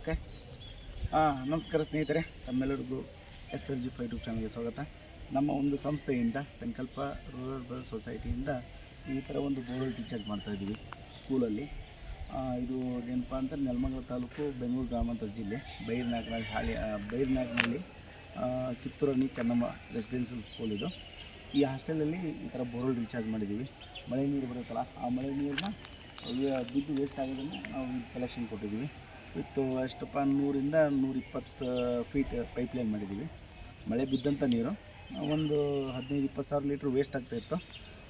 Okay. ನಮಸ್ಕಾರ ಸ್ನೇಹಿತರೆ, ತಮ್ಮೆಲ್ಲರಿಗೂ SRG5 ಯೂಟ್ಯೂಬ್ ಚಾನಲ್ಗೆ ಸ್ವಾಗತ. ನಮ್ಮ ಒಂದು ಸಂಸ್ಥೆಯಿಂದ ಸಂಕಲ್ಪ ರೂರಲ್ ಸೊಸೈಟಿಯಿಂದ ಈ ಥರ ಒಂದು ಬೋರ್ವೆಲ್ ರೀಚಾರ್ಜ್ ಮಾಡ್ತಾಯಿದ್ದೀವಿ ಸ್ಕೂಲಲ್ಲಿ. ಇದು ಏನಪ್ಪ ಅಂತ ನೆಲಮಂಗಲ ತಾಲೂಕು, ಬೆಂಗಳೂರು ಗ್ರಾಮಾಂತರ ಜಿಲ್ಲೆ, ಬೈರ್ನಾಗ್ನಲ್ಲಿ ಕಿತ್ತೂರನಿ ಚೆನ್ನಮ್ಮ ರೆಸಿಡೆನ್ಷಿಯಲ್ ಸ್ಕೂಲ್ ಇದು. ಈ ಹಾಸ್ಟೆಲಲ್ಲಿ ಈ ಥರ ಬೋರ್ವೆಲ್ ರೀಚಾರ್ಜ್ ಮಾಡಿದ್ದೀವಿ. ಮಳೆ ನೀರು ಬರುತ್ತಲ್ಲ, ಆ ಮಳೆ ನೀರನ್ನ ಬಿದ್ದು ವೇಸ್ಟ್ ಆಗೋದನ್ನು ನಾವು ಕಲೆಕ್ಷನ್ ಕೊಟ್ಟಿದ್ದೀವಿ. ವಿತ್ತು ಎಷ್ಟಪ್ಪ 100 ರಿಂದ 120 ಫೀಟ್ ಪೈಪ್ಲೈನ್ ಮಾಡಿದ್ದೀವಿ. ಮಳೆ ಬಿದ್ದಂಥ ನೀರು ಒಂದು 15-20 ಸಾವಿರ ಲೀಟ್ರ್ ವೇಸ್ಟ್ ಆಗ್ತಾಯಿತ್ತು.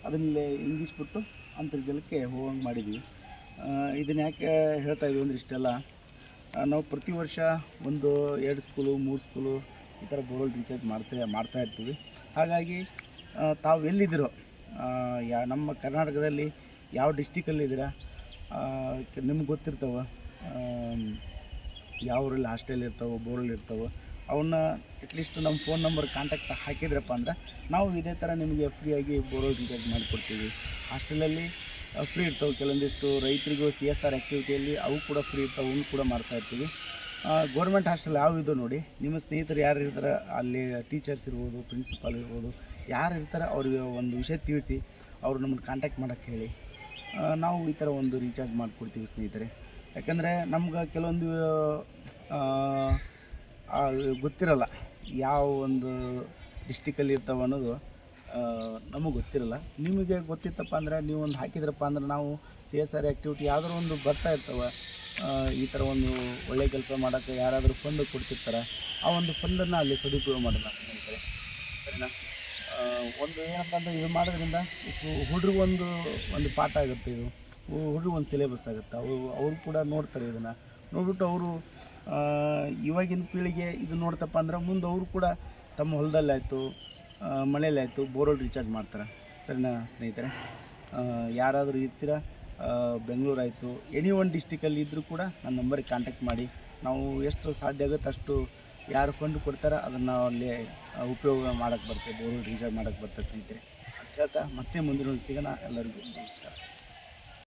ಅದನ್ನೇ ಇಂಗಿಸ್ಬಿಟ್ಟು ಅಂತರ್ಜಲಕ್ಕೆ ಹೋಗಂಗೆ ಮಾಡಿದ್ದೀವಿ. ಇದನ್ನು ಯಾಕೆ ಹೇಳ್ತಾಯಿದ್ದೀವಿ ಅಂದರೆ ಇಷ್ಟೆಲ್ಲ ನಾವು ಪ್ರತಿ ವರ್ಷ 1-2 ಸ್ಕೂಲು 3 ಸ್ಕೂಲು ಈ ಥರ ಬೋರ್ವೆಲ್ ರೀಚಾರ್ಜ್ ಮಾಡ್ತಾ ಇರ್ತೀವಿ. ಹಾಗಾಗಿ ತಾವು ಎಲ್ಲಿದ್ದೀರೋ, ನಮ್ಮ ಕರ್ನಾಟಕದಲ್ಲಿ ಯಾವ ಡಿಸ್ಟಿಕಲ್ಲಿದ್ದೀರಾ ನಿಮ್ಗೆ ಗೊತ್ತಿರ್ತಾವೆ. ಯಾವ ಊರಲ್ಲಿ ಹಾಸ್ಟೆಲ್ ಇರ್ತಾವೆ, ಬೋರ್ವೆಲ್ ಇರ್ತಾವೆ, ಅವನ್ನ ಅಟ್ಲೀಸ್ಟ್ ನಮ್ಮ ಫೋನ್ ನಂಬರ್ ಕಾಂಟ್ಯಾಕ್ಟ್ ಹಾಕಿದ್ರಪ್ಪ ಅಂದ್ರೆ ನಾವು ಇದೇ ಥರ ನಿಮಗೆ ಫ್ರೀಯಾಗಿ ಬೋರ್ವೆಲ್ ರೀಚಾರ್ಜ್ ಮಾಡಿಕೊಡ್ತೀವಿ. ಹಾಸ್ಟೆಲಲ್ಲಿ ಫ್ರೀ ಇರ್ತಾವೆ. ಕೆಲವೊಂದಿಷ್ಟು ರೈತರಿಗೂ CSR ಆ್ಯಕ್ಟಿವಿಟಿಯಲ್ಲಿ ಅವು ಕೂಡ ಫ್ರೀ ಇರ್ತಾವೆ, ಅವನು ಕೂಡ ಮಾಡ್ತಾಯಿರ್ತೀವಿ. ಗೌರ್ಮೆಂಟ್ ಹಾಸ್ಟೆಲ್ ಯಾವಿದೋ ನೋಡಿ, ನಿಮ್ಮ ಸ್ನೇಹಿತರು ಯಾರು ಇರ್ತಾರೆ ಅಲ್ಲಿ, ಟೀಚರ್ಸ್ ಇರ್ಬೋದು, ಪ್ರಿನ್ಸಿಪಾಲ್ ಇರ್ಬೋದು, ಯಾರು ಇರ್ತಾರೆ ಅವ್ರಿಗೆ ಒಂದು ವಿಷಯ ತಿಳಿಸಿ ಅವರು ನಮ್ಮನ್ನು ಕಾಂಟ್ಯಾಕ್ಟ್ ಮಾಡೋಕ್ಕೆ ಹೇಳಿ. ನಾವು ಈ ಥರ ಒಂದು ರೀಚಾರ್ಜ್ ಮಾಡಿಕೊಡ್ತೀವಿ ಸ್ನೇಹಿತರೆ. ಯಾಕಂದರೆ ನಮ್ಗೆ ಕೆಲವೊಂದು ಗೊತ್ತಿರಲ್ಲ, ಯಾವ ಒಂದು ಡಿಸ್ಟಿಕಲ್ಲಿ ಇರ್ತಾವೆ ಅನ್ನೋದು ನಮಗೆ ಗೊತ್ತಿರಲ್ಲ. ನಿಮಗೆ ಗೊತ್ತಿತ್ತಪ್ಪ ಅಂದರೆ ನೀವು ಒಂದು ಹಾಕಿದ್ರಪ್ಪ ಅಂದ್ರೆ ನಾವು CSR ಆ್ಯಕ್ಟಿವಿಟಿ ಯಾವುದಾದ್ರು ಒಂದು ಬರ್ತಾ ಇರ್ತವೆ. ಈ ಥರ ಒಂದು ಒಳ್ಳೆಯ ಕೆಲಸ ಮಾಡೋಕ್ಕೆ ಯಾರಾದರೂ ಫಂಡ್ ಕೊಡ್ತಿರ್ತಾರೆ, ಆ ಒಂದು ಫಂಡನ್ನು ಅಲ್ಲಿ ಸದುಪಯೋಗ ಮಾಡೋಣ ಸ್ನೇಹಿತರೆ, ಸರಿನಾ? ಒಂದು ಏನಪ್ಪ ಅಂದರೆ ಇದು ಮಾಡೋದ್ರಿಂದ ಹುಡುಗರಿಗೊಂದು ಪಾಠ ಆಗುತ್ತೆ. ಇದು ಹುಡುಗರು ಒಂದು ಸಿಲೆಬಸ್ ಆಗುತ್ತೆ. ಅವರು ಕೂಡ ನೋಡ್ತಾರೆ, ಇದನ್ನು ನೋಡ್ಬಿಟ್ಟು ಅವರು ಇವಾಗಿನ ಪೀಳಿಗೆ ಇದು ನೋಡ್ತಪ್ಪ ಅಂದ್ರೆ ಮುಂದೆ ಅವರು ಕೂಡ ತಮ್ಮ ಹೊಲದಲ್ಲಾಯಿತು, ಮಳೆಯಲ್ಲಾಯಿತು ಬೋರ್ವೆಲ್ ರೀಚಾರ್ಜ್ ಮಾಡ್ತಾರೆ. ಸರಿನಾ ಸ್ನೇಹಿತರೆ? ಯಾರಾದರೂ ಇರ್ತೀರ, ಬೆಂಗಳೂರು ಆಯಿತು, ಎನಿ ಒಂದು ಡಿಸ್ಟಿಕಲ್ಲಿ ಇದ್ದರೂ ಕೂಡ ನನ್ನ ನಂಬರಿಗೆ ಕಾಂಟ್ಯಾಕ್ಟ್ ಮಾಡಿ. ನಾವು ಎಷ್ಟು ಸಾಧ್ಯ ಆಗುತ್ತೆ ಅಷ್ಟು ಯಾರು ಫಂಡ್ ಕೊಡ್ತಾರೆ ಅದನ್ನು ನಾವು ಅಲ್ಲಿ ಉಪಯೋಗ ಮಾಡೋಕ್ಕೆ ಬರ್ತೇವೆ, ಬೋರ್ವೆಲ್ ರೀಚಾರ್ಜ್ ಮಾಡೋಕ್ಕೆ ಬರ್ತದೆ ಸ್ನೇಹಿತರೆ ಅಂತ ಹೇಳ್ತಾ ಮತ್ತೆ ಮುಂದಿನ ಸಿಗೋಣ. ಎಲ್ಲರಿಗೂ ನಮಸ್ಕಾರ.